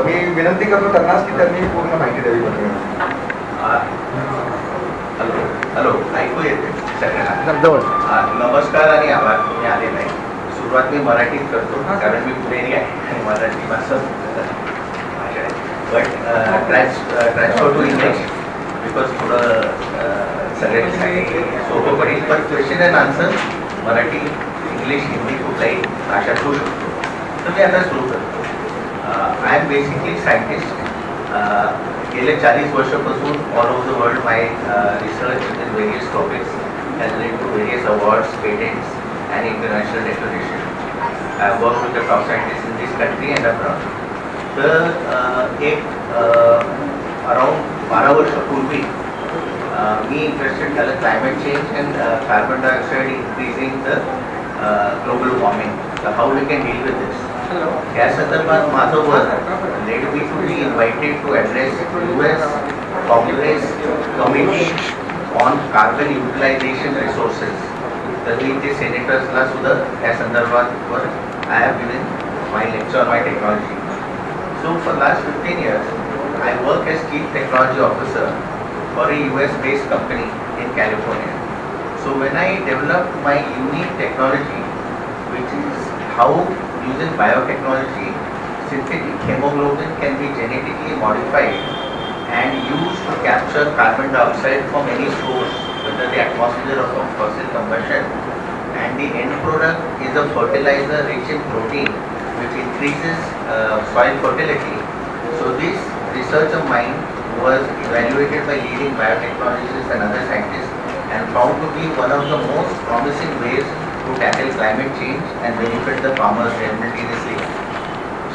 मी विनंती करतो त्यांनाच की त्यांनी पूर्ण माहिती द्यावी पत्रकार. हॅलो, ऐकू येते सगळ्यांना? नमस्कार आणि आभार, तुम्ही आले नाही. सुरुवात मी मराठीत करतो कारण मी पुणेरी आहे आणि मराठी भाषा आहे. But transfer to English because थोडं सगळ्यांसाठी सोपं पडेल. पण question and answer Marathi, English, Hindi कुठलाही भाषा ठेवू शकतो. तर मी आता सुरू करतो. I am basically scientist. गेले 40 वर्षापासून all over the world my research in various topics has led to various awards, patents and international recognition. I have worked with the top scientists in this country and abroad. तर around 12 वर्षापूर्वी मी interested झालं climate change and carbon dioxide increasing the global warming. How we can deal with this. या संदर्भात माझं work led me to be invited to address US Congress committee on carbon utilization resources. तर मी ते सेनेटर्सला सुद्धा या संदर्भात I have given my lecture on my technology. So for last 15 years I work as Chief Technology Officer for a US based company in California. So when I developed my unique technology, which is how using biotechnology synthetic hemoglobin can be genetically modified and used to capture carbon dioxide from any source, whether the atmosphere or from fossil combustion, and the end product is a fertilizer rich in protein which increases soil fertility. So this research of mine was evaluated by leading biotechnologists and other scientists and found to be one of the most promising ways to tackle climate change and benefit the farmers simultaneously.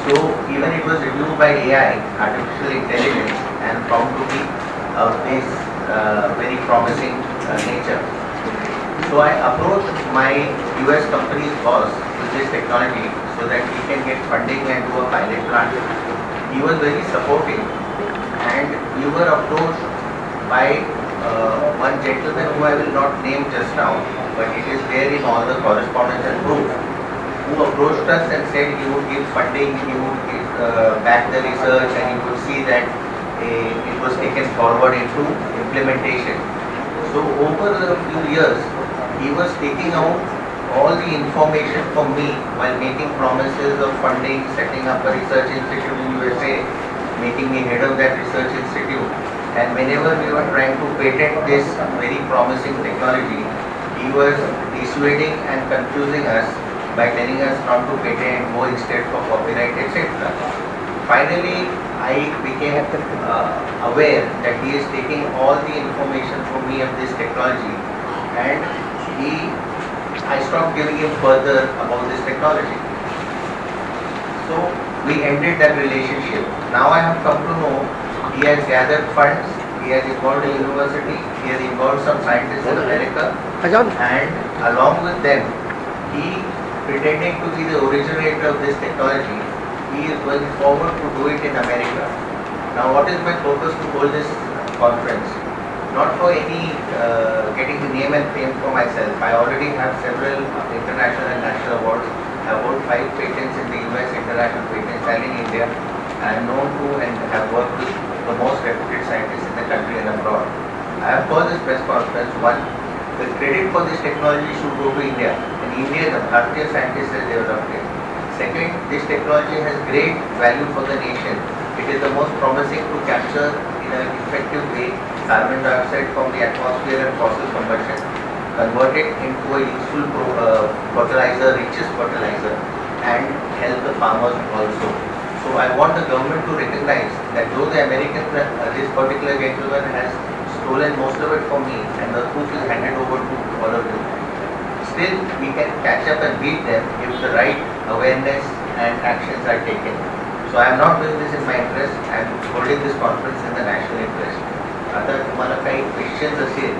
So even it was reviewed by AI, artificial intelligence, and found to be of this very promising nature. So I approached my US company's boss with this technology so that we can get funding and do a pilot plant. He was very supportive, and we were approached by one gentleman who I will not name just now, but it is there in all the correspondence and proof, who approached us and said he would give funding, he would give, back the research, and he would see that it was taken forward into implementation. So over a few years, he was taking out all the information from me while making promises of funding, setting up a research institute in USA, making me head of that research institute. And whenever we were trying to patent this very promising technology, he was dissuading and confusing us by telling us not to patent, go instead for copyright, etc. Finally, I became aware that he is taking all the information from me of this technology, and I stopped giving him further about this technology. So we ended that relationship. Now I have come to know he has gathered funds, he has involved a university, he has involved some scientists in America, and along with them, he pretending to be the originator of this technology, he is going forward to do it in America. Now what is my purpose to hold this conference? Not for any getting the name and fame for myself. I already have several international and national awards. I have hold 5 patents in the US, international patents, and in India. I am known to and have worked with the most reputed scientists in the country and abroad. I have called this press conference. One, the credit for this technology should go to India. In India, the Bharatiya scientists have developed it. Second, this technology has great value for the nation. It is the most promising to capture in an effective way carbon dioxide from the atmosphere and fossil combustion, convert it into a useful fertilizer, richest fertilizer, and help the farmers also. So I want the government to recognize that though the American, this particular gentleman has stolen most of it from me and the proof is handed over to all of you, still we can catch up and beat them if the right awareness and actions are taken. So I am not doing this in my interest. I am holding this conference in the national interest. आता तुम्हाला काही questions असेल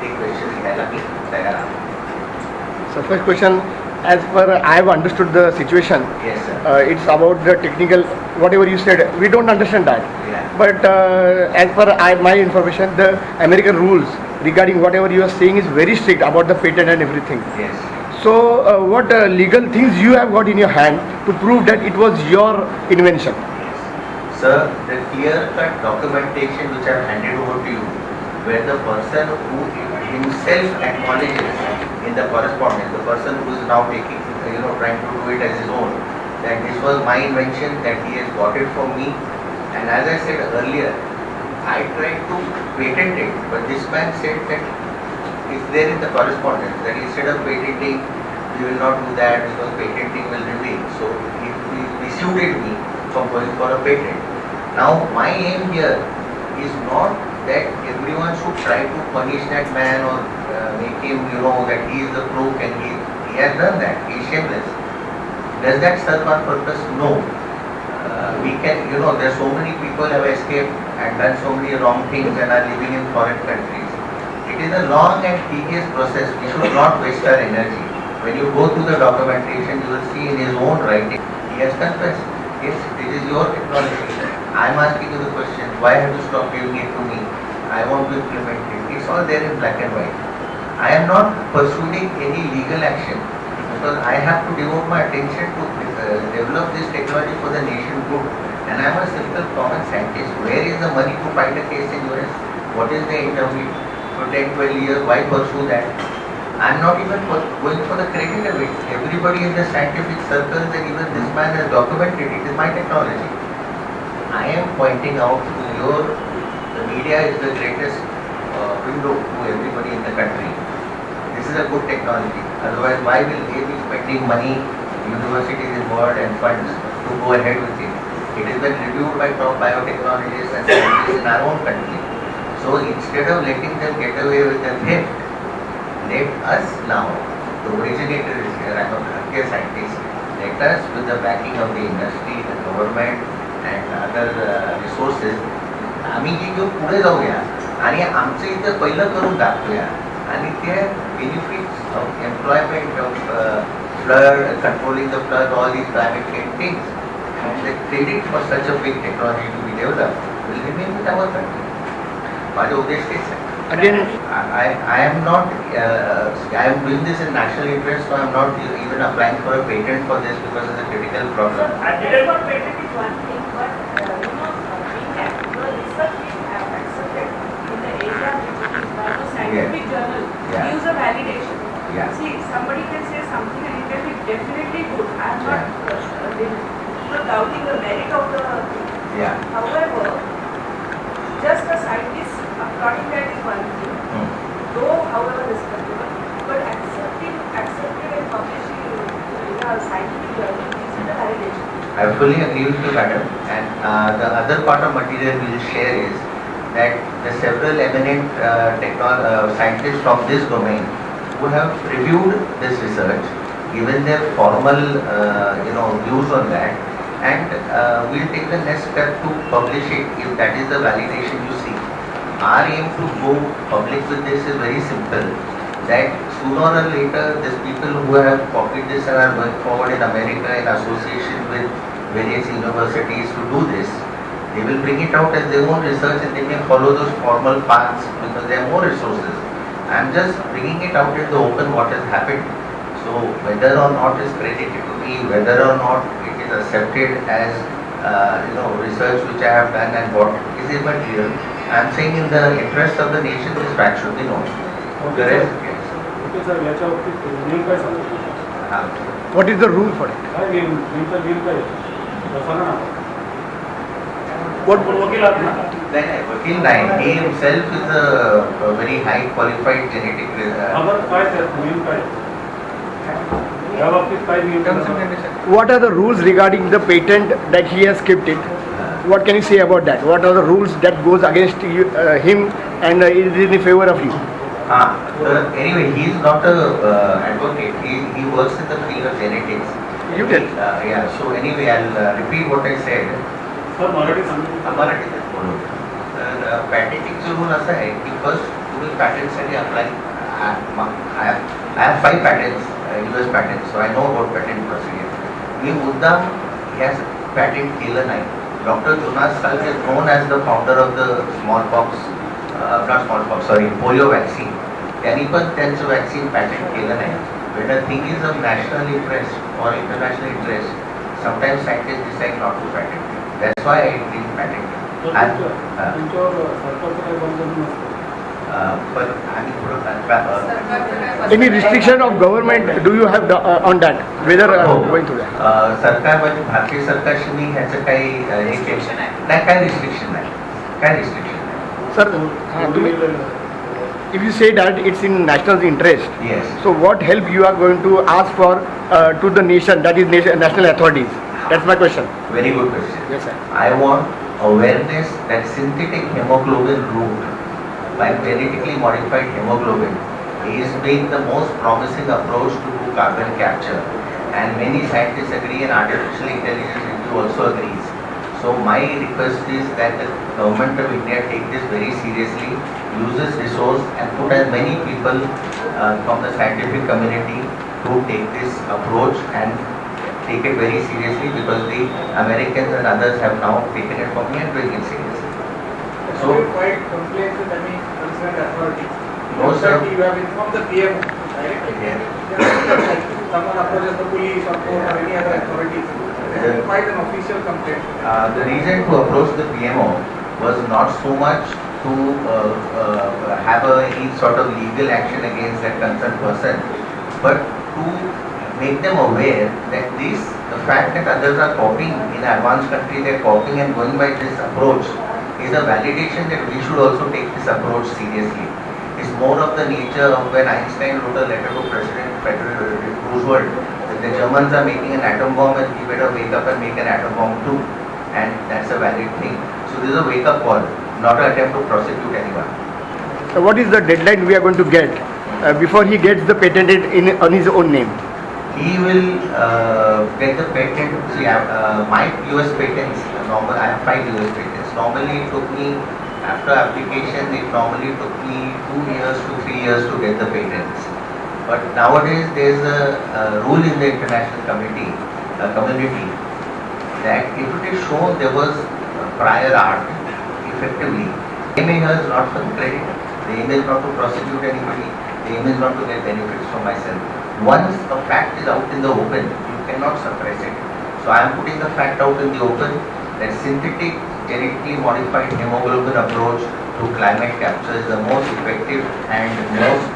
ते questions घ्यायला मी तयार आहे. So first question, as per I have understood the situation, Yes, sir. It's about the technical, whatever you said, we don't understand that. Yeah. But as per my information, the American rules regarding whatever you are saying is very strict about the patent and everything. Yes. So So, what legal things you have got in your hand to prove that it was your invention? Sir, the clear-cut documentation which I have handed over to you, where the person who himself acknowledges in the correspondence, the person who is now taking, trying to do it as his own, that this was my invention, that he has got it from me. And as I said earlier, I tried to patent it, but this man said that it's there in the correspondence, that instead of patenting, we will not do that because patenting will reveal. So he dissuaded me from going for a patent. Now my aim here is not that everyone should try to punish that man or make him, that he is the crook and he has done that. He is shameless. Does that serve our purpose? No. We can, there are so many people have escaped and done so many wrong things and are living in foreign countries. It is a long and tedious process. We should not waste our energy. When you go through the documentation, you will see in his own writing, he has confessed. Yes, this is your technology. I am asking you the question, why have you stopped giving it to me? I want to implement it. It's all there in black and white. I am not pursuing any legal action because I have to devote my attention to develop this technology for the nation good. And I am a simple common scientist. Where is the money to fight a case in US? What is the end of it? For 10, 12 years, why pursue that? I am not even going for the credit of it. Everybody in the scientific circles and even this man has documented it is my technology. I am pointing out to the media is the greatest window to everybody in the country. This is a good technology. Otherwise, why will they be spending money, universities involved and funds to go ahead with it? It has been reviewed by top biotechnologists and scientists in our own country. So instead of letting them get away with the theft, let us now, the originator is here, I am a Bharatiya scientist, let us with the backing of the industry, the government and other resources, आम्ही जी घेऊन पुढे जाऊया आणि आमचं इथं पहिलं करून दाखवूया आणि ते benefits of employment of flood controlling the flood all these climate change things and the credit for such a big technology to be developed will remain with our country. माझा उद्देश तेच आहे. Again, I am not, I am doing this in national interest, so I am not even applying for a patent for this because it's a critical problem. Applying for patent is one thing, but your research we have accepted in the area which is by the scientific journal gives a validation. See, somebody can say something and it can be definitely good. I am not doubting the merit of the thing. However, just a scientist applauding that is one thing, though however respectable, but accepting and publishing in a scientific journal is the validation. I fully agree with you, madam. And the other part of material we will share is that the several eminent scientists from this domain who have reviewed this research, given their formal views on that, and we'll take the next step to publish it if that is the validation you see. Our aim to go public with this is very simple, that sooner or later these people who have copied this and are going forward in America in association with various universities to do this, they will bring it out as their own research and they may follow those formal paths because they have more resources. I am just bringing it out in the open what has happened. So whether or not is credited to me, whether or not it is accepted as research which I have done and what is immaterial, I am saying in the interest of the nation this fact should be known. Okay, sir. याच्या बाबतीत नियम काय सांगतो? What is the rule for it? काय नियम काय सांगा ना. What वकील आहात ना? नाही, वकील नाही. He himself is a very high qualified genetic. आम्हाला काय नियम काय? या बाबतीत काय नियम? What are the rules regarding the patent that he has kept it? What can you say about that? What are the rules that goes against you, him and is in favor of you? Anyway, he is not a advocate. He works in the field of genetics. You tell. Yeah. So anyway, I'll repeat what I said. Sir Marathi सांगितलं. मराठीतच बोलू. तर पॅटेंटिंगचं rule असं आहे की first तुम्ही पॅटेंटसाठी apply. I have 5 patents, US patents, so I know about patent procedure. मी मुद्दाम ह्या पॅटेंट केलं नाही. Dr. Jonas Salk is known as the founder of the polio vaccine. त्यांनी पण त्यांचं वॅक्सिन पॅटेंट केलं नाही. when a thing is of national interest or international interest, sometimes scientists decide not to patent it. That's why I didn't patent it. But आम्ही थोडं Any restriction of government do you have on that? Whether going through that? सरकार म्हणजे भारतीय सरकारशी मी ह्याचं काही हे केलं नाही, काय रिस्ट्रिक्शन नाही, काय रिस्ट्रिक्शन नाही. Sir, if you say that it's in national interest, Yes. so what help you are going to ask for to the nation, that is national authorities? That's my question. Very good question. Yes, sir. I want awareness that synthetic hemoglobin route by genetically modified hemoglobin is being the most promising approach to do carbon capture, and many scientists agree and artificial intelligence review also agrees. So my request is that the government of India take this very seriously, uses resource and put as many people from the scientific community to take this approach and take it very seriously, because the Americans and others have now taken it from me and doing it seriously. So you filed complaints with any concerned authorities? No, sir. You have informed the PM directly. Yeah. Someone approaches the police or court or any other authorities. You filed an official complaint. The reason to approach the PMO was not so much to have any sort of legal action against that concerned person, but to make them aware that the fact that others are copying in advanced country, they're copying and going by this approach is a validation that we should also take this approach seriously. It's more of the nature of when Einstein wrote a letter to President Roosevelt that the Germans are making an atom bomb and we better wake up and make an atom bomb too. And that's a valid thing. So this is a wake up call, not an attempt to prosecute anyone. So what is the deadline we are going to get before he gets the patented on his own name? He will get the patent. See, my US patents, I have 5 US patents. Normally it took me, after application, it normally took me 2 years to 3 years to get the patents. But nowadays there is a rule in the international community that if it is shown there was prior art, effectively, the aim is not for the credit, the aim is not to prosecute anybody, the aim is not to get benefits for myself. Once a fact is out in the open, you cannot suppress it. So I am putting the fact out in the open that synthetic genetically modified hemoglobin approach to climate capture is the most effective and most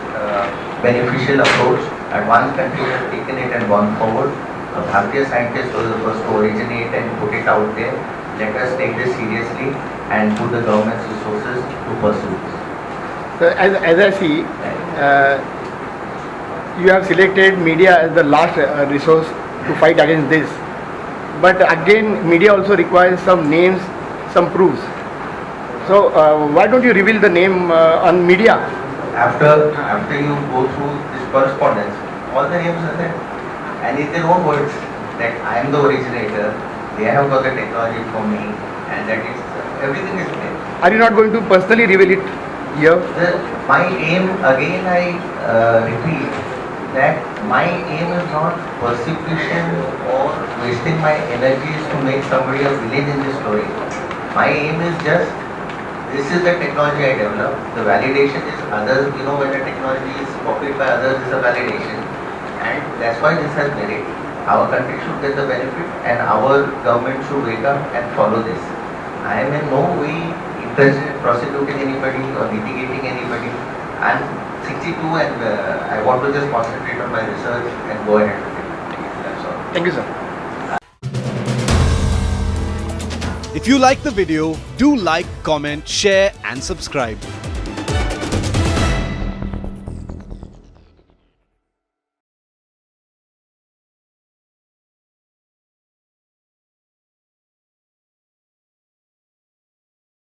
beneficial approach. Advanced countries have taken it and gone forward. Bharatiya scientists were the first to originate and put it out there. Let us take this seriously and put the government's resources to pursue this. So as I see, you have selected media as the last resource to fight against this. But again, media also requires some names, some proofs. So why don't you reveal the name on media? After you go through this correspondence, all the names are there. And in their own words, that I am the originator, they have got the technology from me, and that is, everything is there. Are you not going to personally reveal it here? My aim, again I repeat, that my aim is not persecution or wasting my energies to make somebody a villain in this story. My aim is just, this is the technology I developed. The validation is others, when the technology is copied by others, is a validation. And that's why this has merit. Our country should get the benefit and our government should wake up and follow this. I am in no way interested in prosecuting anybody or litigating anybody. I am 62 and I want to just concentrate on my research and go ahead with it. That's all. Thank you, sir. If you like the video, do like, comment, share and subscribe.